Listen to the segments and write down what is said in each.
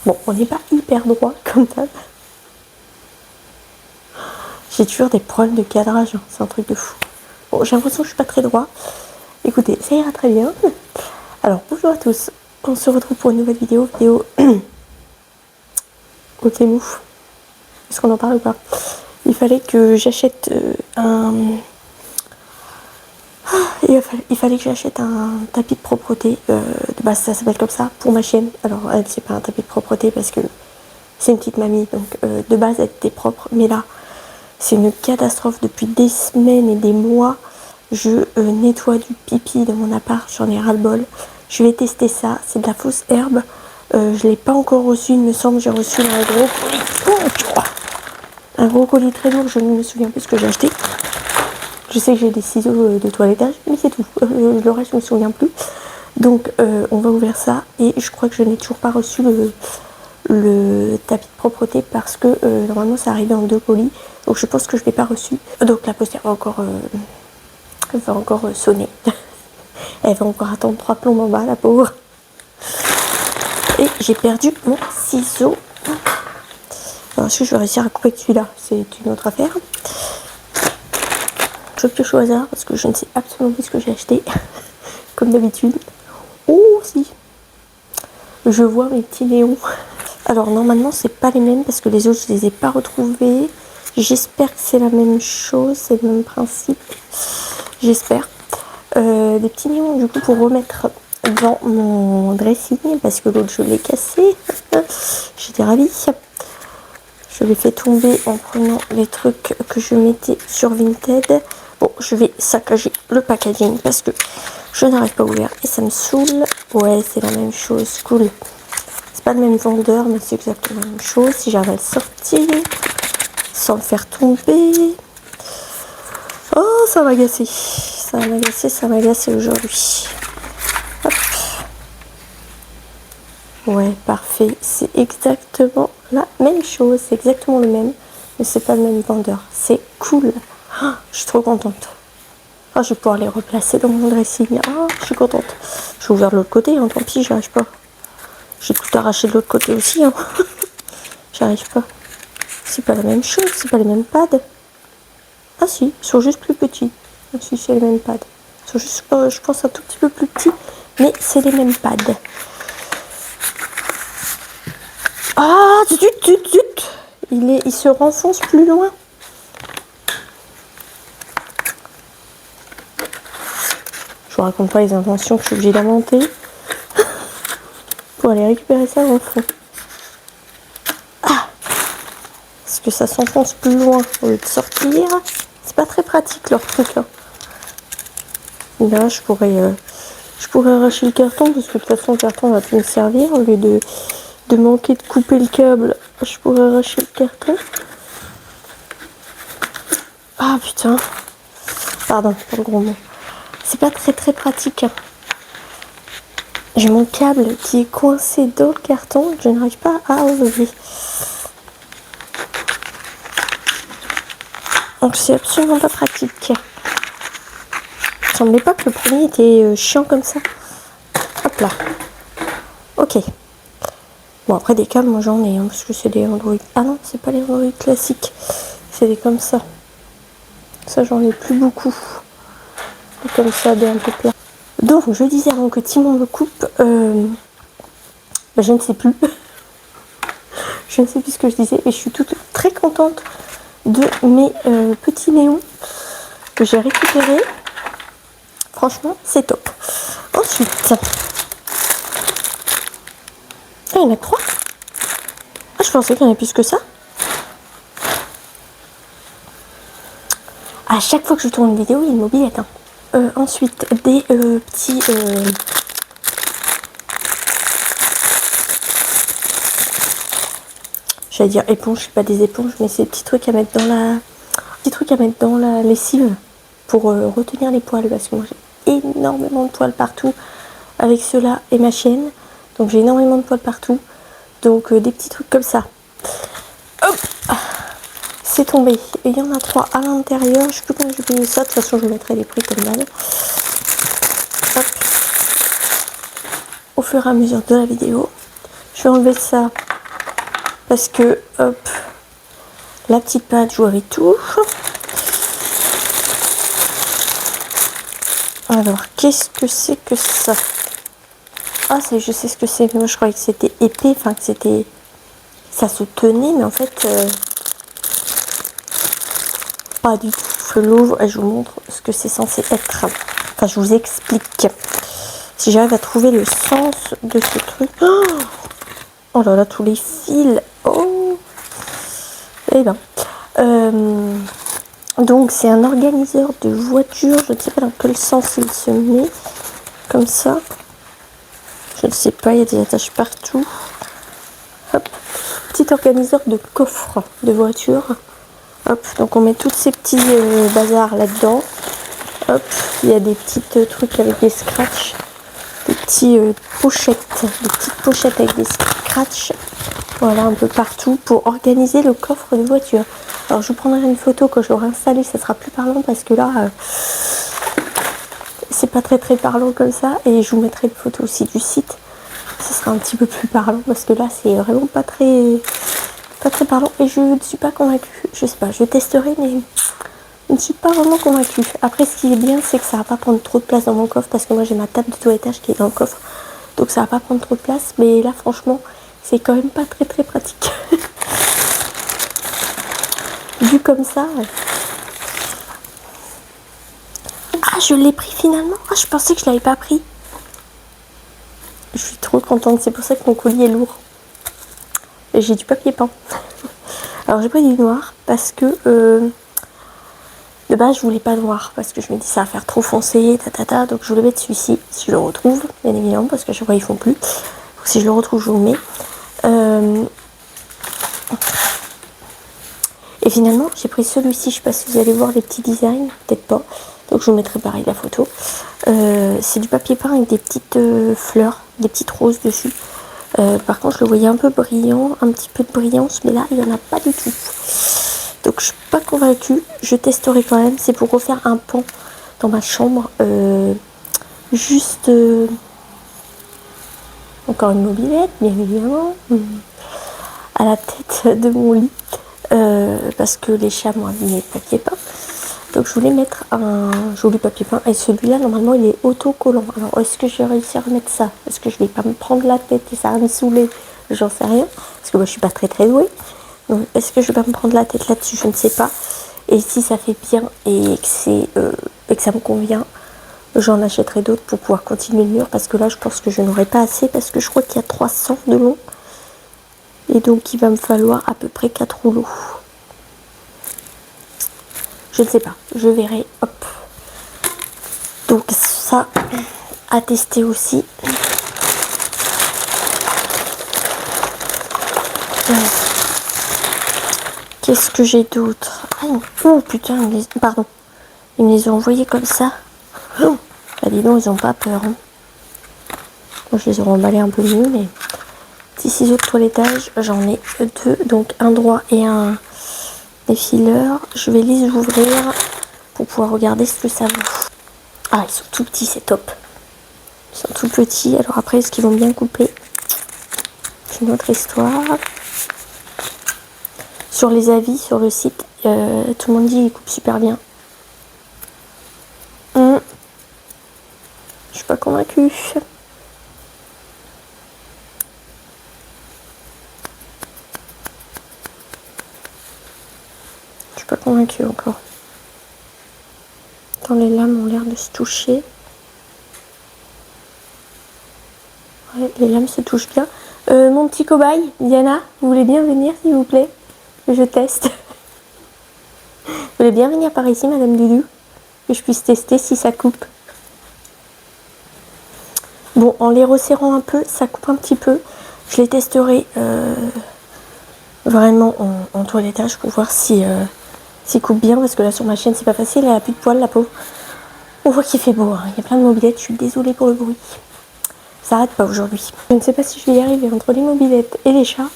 Bon, on n'est pas hyper droit comme ça. J'ai toujours des problèmes de cadrage, hein. C'est un truc de fou. Bon, j'ai l'impression que je suis pas très droit. Écoutez, ça ira très bien. Alors, bonjour à tous. On se retrouve pour une nouvelle vidéo. Ok, mouf. Est-ce qu'on en parle ou pas? Il fallait que j'achète il fallait que j'achète un tapis de propreté. De base, ça s'appelle comme ça pour ma chienne. Alors, elle, c'est pas un tapis de propreté parce que c'est une petite mamie. Donc, de base, elle était propre. Mais là, c'est une catastrophe. Depuis des semaines et des mois, je nettoie du pipi dans mon appart. J'en ai ras-le-bol. Je vais tester ça. C'est de la fausse herbe. Je l'ai pas encore reçu, il me semble. J'ai reçu un gros colis. Un gros colis très lourd. Je ne me souviens plus ce que j'ai acheté. Je sais que j'ai des ciseaux de toilettage, mais c'est tout. Le reste, je ne me souviens plus. Donc, on va ouvrir ça. Et je crois que je n'ai toujours pas reçu le tapis de propreté parce que normalement, ça arrivait en 2 colis. Donc, je pense que je ne l'ai pas reçu. Donc, la postière va encore sonner. Elle va encore attendre 3 plombs en bas, la pauvre. Et j'ai perdu mon ciseau. Alors, est-ce que je vais réussir à couper avec celui-là? C'est une autre affaire. Je pioche au hasard parce que je ne sais absolument plus ce que j'ai acheté. Comme d'habitude. Oh, si. Je vois mes petits néons. Alors, normalement, c'est pas les mêmes parce que les autres, je les ai pas retrouvés. J'espère que c'est la même chose, c'est le même principe. J'espère. Des petits néons, du coup, pour remettre dans mon dressing parce que l'autre, je l'ai cassé. J'étais ravie. Je l'ai fait tomber en prenant les trucs que je mettais sur Vinted. Bon, je vais saccager le packaging parce que je n'arrive pas à ouvrir et ça me saoule. Ouais, c'est la même chose, cool. C'est pas le même vendeur, mais c'est exactement la même chose. Si j'arrive à le sortir sans le faire tomber. Oh, ça m'a agacé. Ça m'a agacé aujourd'hui. Hop. Ouais, parfait. C'est exactement la même chose. C'est exactement le même, mais c'est pas le même vendeur. C'est cool. Oh, je suis trop contente. Oh, je vais pouvoir les replacer dans mon dressing. Oh, je suis contente. Je vais ouvrir de l'autre côté, hein, tant pis, j'arrive pas. J'ai tout arraché de l'autre côté aussi. Hein. J'arrive pas. C'est pas la même chose, c'est pas les mêmes pads. Ah si, ils sont juste plus petits. Ah si, c'est les mêmes pads. Ils sont juste, je pense, un tout petit peu plus petits, mais c'est les mêmes pads. Ah, zut. Il se renfonce plus loin. Je vous raconte pas les inventions que je suis obligée d'inventer pour aller récupérer ça au fond. Ah, parce que ça s'enfonce plus loin au lieu de sortir. C'est pas très pratique leur truc là. Là, je pourrais arracher le carton parce que de toute façon le carton va plus me servir. Au lieu de manquer de couper le câble, je pourrais arracher le carton. Ah putain. Pardon pour le gros mot. C'est pas très pratique. Hein. J'ai mon câble qui est coincé dans le carton. Je n'arrive pas à enlever. Donc c'est absolument pas pratique. Il semblait pas que le premier était chiant comme ça. Hop là. Ok. Bon après des câbles moi j'en ai hein, parce que c'est des Android. Ah non c'est pas les Android classiques. C'est des comme ça. Ça j'en ai plus beaucoup. Des comme ça, des un peu plats. Donc je disais avant que Timon me coupe. Je ne sais plus. Je ne sais plus ce que je disais. Mais je suis très contente de mes petits néons que j'ai récupérés. Franchement c'est top. Ensuite. Ah, il y en a 3. Ah, je pensais qu'il y en avait plus que ça. À chaque fois que je tourne une vidéo, il y a une mobilette. Hein. Ensuite, des petits... J'allais dire éponges, c'est pas des éponges, mais c'est des petits trucs à mettre dans la lessive pour retenir les poils. Parce que moi, j'ai énormément de poils partout avec ceux-là et ma chienne. Donc, j'ai énormément de poils partout. Donc, des petits trucs comme ça. Hop, c'est tombé. Et il y en a 3 à l'intérieur. Je sais plus comment je vais payer ça. De toute façon, je vous mettrai les prix comme d'hab. Au fur et à mesure de la vidéo. Je vais enlever ça parce que, hop, la petite pâte joue avec tout. Alors, qu'est-ce que c'est que ça? Ah, je sais ce que c'est, mais moi je croyais que c'était épais, enfin que c'était... Ça se tenait, mais en fait, pas du tout. Je l'ouvre et je vous montre ce que c'est censé être. Enfin, je vous explique. Si j'arrive à trouver le sens de ce truc... Oh là là, tous les fils. Oh. Eh ben... donc c'est un organiseur de voiture, je ne sais pas dans quel sens il se met, comme ça, je ne sais pas, il y a des attaches partout. Hop, petit organiseur de coffre de voiture. Hop, donc on met tous ces petits bazars là-dedans. Hop, il y a des petits trucs avec des scratchs, des petits pochettes, des petites pochettes avec des scratchs. Voilà, un peu partout pour organiser le coffre de voiture. Alors je prendrai une photo quand je l'aurai installé, ça sera plus parlant parce que là c'est pas très parlant comme ça, et je vous mettrai une photo aussi du site, ça sera un petit peu plus parlant parce que là c'est vraiment pas très parlant, et je ne suis pas convaincue. Je sais pas, je testerai, mais je ne suis pas vraiment convaincue. Après, ce qui est bien, c'est que ça va pas prendre trop de place dans mon coffre, parce que moi j'ai ma table de toilettage qui est dans le coffre, donc ça va pas prendre trop de place. Mais là franchement c'est quand même pas très pratique. Vu comme ça. Ah, je l'ai pris finalement. Ah, je pensais que je l'avais pas pris. Je suis trop contente. C'est pour ça que mon colis est lourd. Et j'ai du papier peint. Alors j'ai pris du noir parce que de base je voulais pas noir, parce que je me dis ça va faire trop foncé, donc je voulais mettre celui-ci si je le retrouve, bien évidemment, parce que je vois ils font plus. Donc si je le retrouve, je vous le mets. Et finalement j'ai pris celui-ci. Je sais pas si vous allez voir les petits designs, peut-être pas, donc je vous mettrai pareil la photo. C'est du papier peint avec des petites fleurs, des petites roses dessus. Par contre je le voyais un peu brillant, un petit peu de brillance, mais là il n'y en a pas du tout. Donc je suis pas convaincue, je testerai quand même. C'est pour refaire un pan dans ma chambre, juste encore une mobilette bien évidemment, à la tête de mon lit, parce que les chats m'ont abîmé le papier peint. Donc je voulais mettre un joli papier peint, et celui-là normalement il est autocollant. Alors est-ce que je vais réussir à mettre ça? Est-ce que je vais pas me prendre la tête et ça va me saouler? J'en sais rien, parce que moi je suis pas très douée. Donc est-ce que je vais pas me prendre la tête là-dessus? Je ne sais pas. Et si ça fait bien et que ça me convient, j'en achèterai d'autres pour pouvoir continuer le mur, parce que là je pense que je n'aurai pas assez, parce que je crois qu'il y a 300 de long, et donc il va me falloir à peu près 4 rouleaux. Je ne sais pas, je verrai. Hop. Donc ça à tester aussi. Qu'est-ce que j'ai d'autre? Oh putain, pardon, ils me les ont envoyés comme ça. Oh, bah dis donc, ils ont pas peur. Hein. Moi, je les aurais emballés un peu mieux, mais petits ciseaux de toilettage, j'en ai 2, donc un droit et un défileur. Je vais les ouvrir pour pouvoir regarder ce que ça vaut. Ah, ils sont tout petits, c'est top. Ils sont tout petits. Alors après, est-ce qu'ils vont bien couper? C'est une autre histoire. Sur les avis, sur le site, tout le monde dit qu'ils coupent super bien. Je suis pas convaincue. Je suis pas convaincue encore. Attends, les lames ont l'air de se toucher. Ouais, les lames se touchent bien. Mon petit cobaye, Diana, vous voulez bien venir s'il vous plaît? Je teste. Vous voulez bien venir par ici, Madame Doudou? Que je puisse tester si ça coupe. Bon, en les resserrant un peu, ça coupe un petit peu. Je les testerai vraiment en toilettage pour voir si coupe bien, parce que là sur ma chaîne c'est pas facile, elle a plus de poils la peau. On voit qu'il fait beau, hein. Il y a plein de mobilettes, je suis désolée pour le bruit. Ça arrête pas aujourd'hui. Je ne sais pas si je vais y arriver entre les mobilettes et les chats.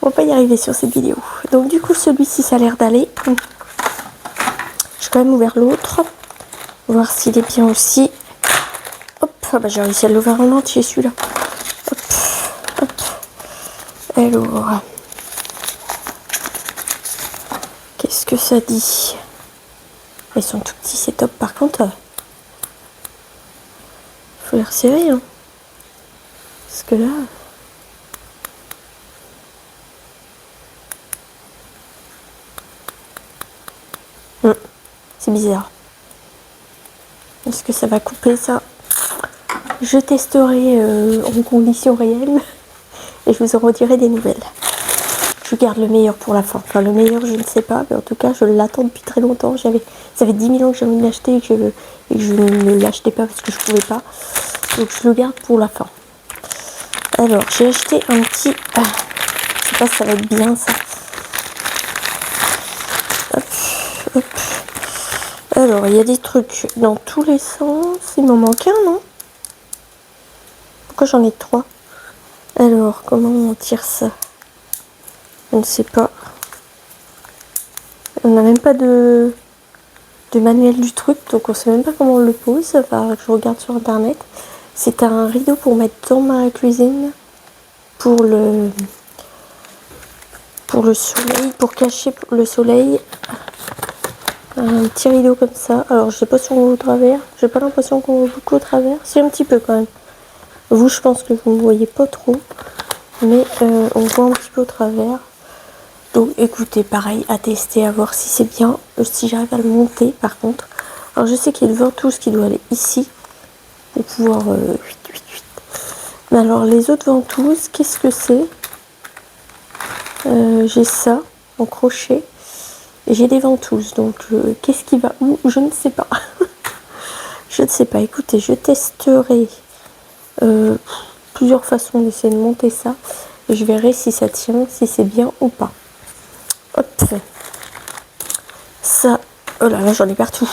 On va pas y arriver sur cette vidéo. Donc du coup celui-ci ça a l'air d'aller. J'ai quand même ouvert l'autre. Voir s'il est bien aussi. Hop, ah bah j'ai réussi à l'ouvrir en entier celui-là. Hop, hop. Alors, que ça dit? Ils sont tout petits, c'est top. Par contre, faut les resserrer, hein. Parce que là... c'est bizarre. Est-ce que ça va couper ça? Je testerai en conditions réelles et je vous en redirai des nouvelles. Je garde le meilleur pour la fin. Enfin, le meilleur, je ne sais pas, mais en tout cas, je l'attends depuis très longtemps. Ça fait 10 000 ans que j'ai envie de l'acheter et que je ne l'achetais pas parce que je ne pouvais pas. Donc, je le garde pour la fin. Alors, j'ai acheté un petit... je sais pas si ça va être bien, ça. Hop, hop. Alors, il y a des trucs dans tous les sens. Il m'en manque un, non? Pourquoi j'en ai 3? Alors, comment on tire ça? Je ne sais pas. On n'a même pas de manuel du truc, donc on sait même pas comment on le pose. Enfin, je regarde sur internet. C'est un rideau pour mettre dans ma cuisine pour le soleil, pour cacher le soleil. Un petit rideau comme ça. Alors, je sais pas si on voit au travers. J'ai pas l'impression qu'on voit beaucoup au travers. C'est un petit peu quand même. Vous, je pense que vous ne voyez pas trop, mais on voit un petit peu au travers. Donc écoutez, pareil, à tester, à voir si c'est bien, si j'arrive à le monter par contre. Alors je sais qu'il y a le ventouse qui doit aller ici, pour pouvoir... Mais alors les autres ventouses, qu'est-ce que c'est? J'ai ça, en crochet, et j'ai des ventouses, donc qu'est-ce qui va où? Je ne sais pas. Je ne sais pas, écoutez, je testerai plusieurs façons d'essayer de monter ça, et je verrai si ça tient, si c'est bien ou pas. Hop, ça, oh là là, j'en ai partout.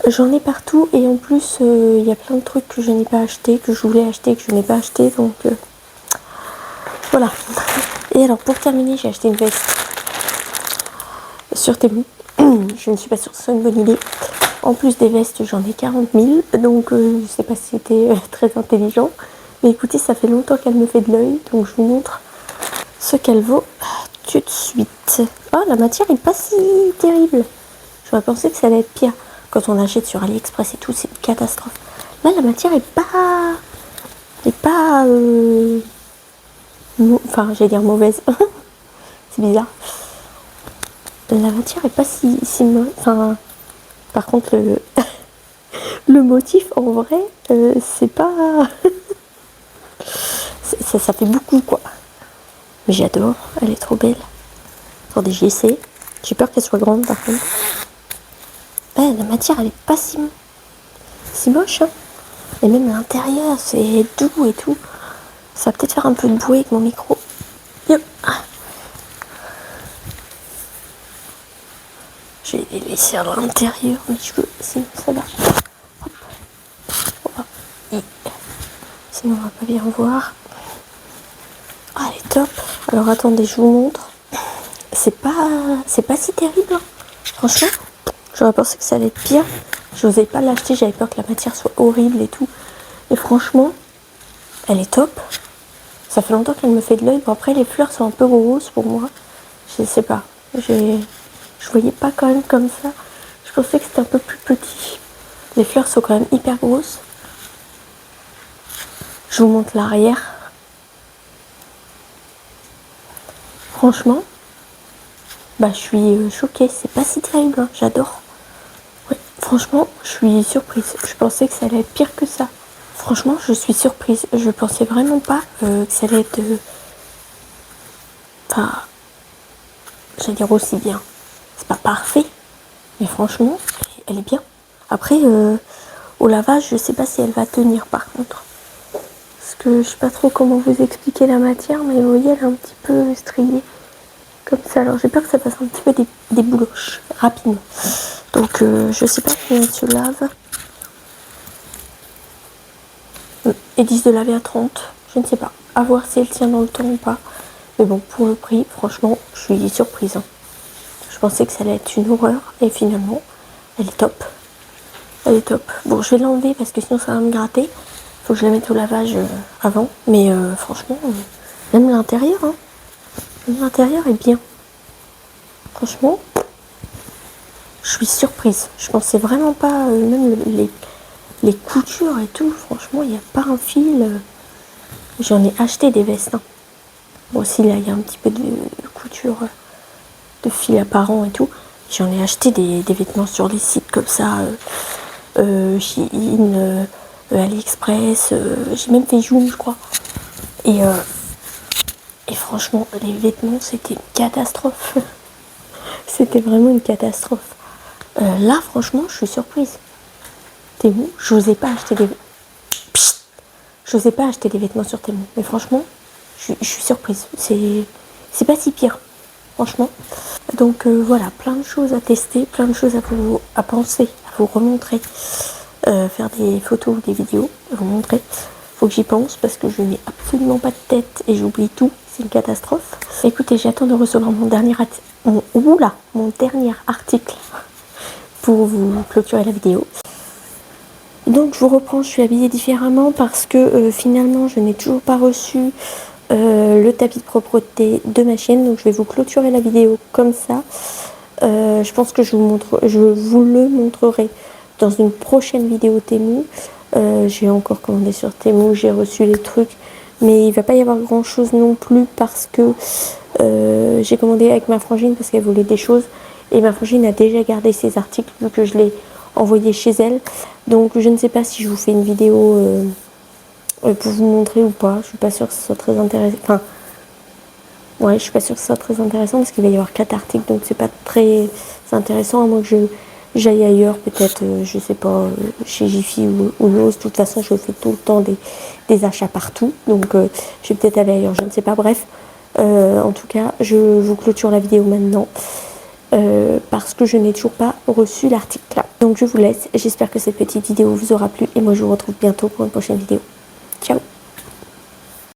J'en ai partout et en plus il y a plein de trucs que je n'ai pas acheté, que je voulais acheter, que je n'ai pas acheté, donc voilà. Et alors pour terminer, j'ai acheté une veste sur Temu. Je ne suis pas sûre que ce soit une bonne idée. En plus des vestes, j'en ai 40 000, donc je ne sais pas si c'était très intelligent. Mais écoutez, ça fait longtemps qu'elle me fait de l'œil, donc je vous montre ce qu'elle vaut tout de suite. Oh, la matière est pas si terrible. J'aurais pensé que ça allait être pire. Quand on achète sur AliExpress et tout, c'est une catastrophe. Là, la matière est pas... enfin, j'allais dire mauvaise. C'est bizarre. La matière est pas si mauvaise. Enfin, par contre, le motif, en vrai, c'est pas... ça fait beaucoup, quoi. Mais j'adore. Elle est trop belle. Attendez, j'y essaie. J'ai peur qu'elle soit grande, par contre. Ouais, la matière, elle est pas si moche, hein. Et même l'intérieur, c'est doux et tout. Ça va peut-être faire un peu de bruit avec mon micro. Yep. Je vais les laisser à l'intérieur, mais je veux, sinon ça va. Hop. Hop. Sinon on va pas bien voir. Ah, elle est top. Alors attendez, je vous montre. C'est pas si terrible, hein. Franchement, j'aurais pensé que ça allait être pire. Je n'osais pas l'acheter, j'avais peur que la matière soit horrible et tout. Et franchement, elle est top. Ça fait longtemps qu'elle me fait de l'œil. Bon, après, les fleurs sont un peu grosses pour moi. Je sais pas. Je voyais pas quand même comme ça. Je pensais que c'était un peu plus petit. Les fleurs sont quand même hyper grosses. Je vous montre l'arrière. Franchement, bah, je suis choquée. C'est pas si terrible, hein. J'adore. Ouais, franchement, je suis surprise. Je pensais que ça allait être pire que ça. Franchement, je suis surprise. Je pensais vraiment pas que ça allait être... Enfin, j'allais dire aussi bien. C'est pas parfait, mais franchement, elle est bien. Après, au lavage, je sais pas si elle va tenir par contre. Parce que je sais pas trop comment vous expliquer la matière, mais vous voyez, elle est un petit peu striée. Comme ça. Alors j'ai peur que ça fasse un petit peu des bouloches rapidement. Donc je sais pas si elle se lave. Ils disent de laver à 30, je ne sais pas. À voir si elle tient dans le temps ou pas. Mais bon, pour le prix, franchement, je suis surprise, hein. Je pensais que ça allait être une horreur. Et finalement, elle est top. Elle est top. Bon, je vais l'enlever parce que sinon ça va me gratter. Faut que je la mette au lavage avant. Mais franchement, même l'intérieur, hein. L'intérieur est bien. Franchement, je suis surprise. Je pensais vraiment pas, même les coutures et tout. Franchement, il n'y a pas un fil. J'en ai acheté des vestes. Hein. Bon, aussi, là, il y a un petit peu de couture, de fil apparent et tout. J'en ai acheté des vêtements sur des sites comme ça. Shein, AliExpress. J'ai même fait Joom, je crois. Et franchement, les vêtements, c'était une catastrophe. C'était vraiment une catastrophe. Là, franchement, je suis surprise. Temu, j'osais pas acheter des... Psst, j'osais pas acheter des vêtements sur Temu. Mais franchement, je suis surprise. C'est pas si pire, franchement. Donc voilà, plein de choses à tester, plein de choses à penser, à vous remontrer. Faire des photos ou des vidéos, à vous montrer. Faut que j'y pense parce que je n'ai absolument pas de tête et j'oublie tout. C'est une catastrophe. Écoutez, j'attends de recevoir mon dernier article pour vous clôturer la vidéo. Donc je vous reprends, je suis habillée différemment parce que finalement je n'ai toujours pas reçu le tapis de propreté de ma chienne. Donc je vais vous clôturer la vidéo comme ça. Je pense que je vous le montrerai dans une prochaine vidéo Temu. J'ai encore commandé sur Temu, j'ai reçu les trucs, mais il va pas y avoir grand chose non plus parce que j'ai commandé avec ma frangine parce qu'elle voulait des choses et ma frangine a déjà gardé ses articles vu que je l'ai envoyé chez elle. Donc je ne sais pas si je vous fais une vidéo pour vous montrer ou pas. Je suis pas sûre que ce soit très intéressant. Enfin, ouais, je suis pas sûre que ce soit très intéressant parce qu'il va y avoir 4 articles, donc c'est pas très intéressant à moins que j'aille ailleurs, peut-être, je sais pas, chez Jiffy ou Lowe's. De toute façon, je fais tout le temps des achats partout, donc je vais peut-être aller ailleurs, je ne sais pas. Bref, en tout cas, je vous clôture la vidéo maintenant parce que je n'ai toujours pas reçu l'article là. Donc je vous laisse, j'espère que cette petite vidéo vous aura plu et moi je vous retrouve bientôt pour une prochaine vidéo.